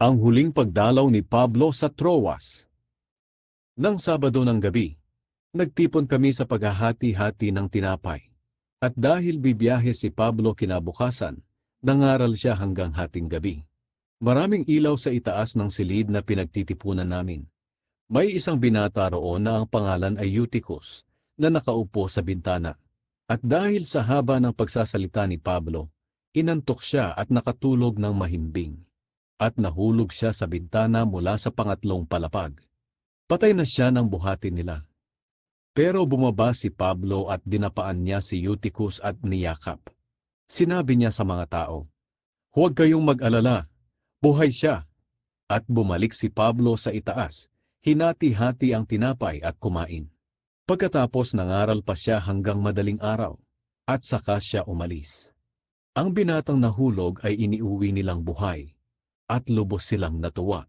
Ang huling pagdalaw ni Pablo sa Troas. Nang Sabado ng gabi, nagtipon kami sa paghahati-hati ng tinapay. At dahil bibiyahe si Pablo kinabukasan, nangaral siya hanggang hating gabi. Maraming ilaw sa itaas ng silid na pinagtitipunan namin. May isang binata roon na ang pangalan ay Eutychus, na nakaupo sa bintana. At dahil sa haba ng pagsasalita ni Pablo, inantok siya at nakatulog ng mahimbing. At nahulog siya sa bintana mula sa pangatlong palapag. Patay na siya ng buhatin nila. Pero bumaba si Pablo at dinapaan niya si Eutychus at niyakap. Sinabi niya sa mga tao, "Huwag kayong mag-alala, buhay siya." At bumalik si Pablo sa itaas, hinati-hati ang tinapay at kumain. Pagkatapos nangaral pa siya hanggang madaling araw, at saka siya umalis. Ang binatang nahulog ay iniuwi nilang buhay, at lubos silang natuwa.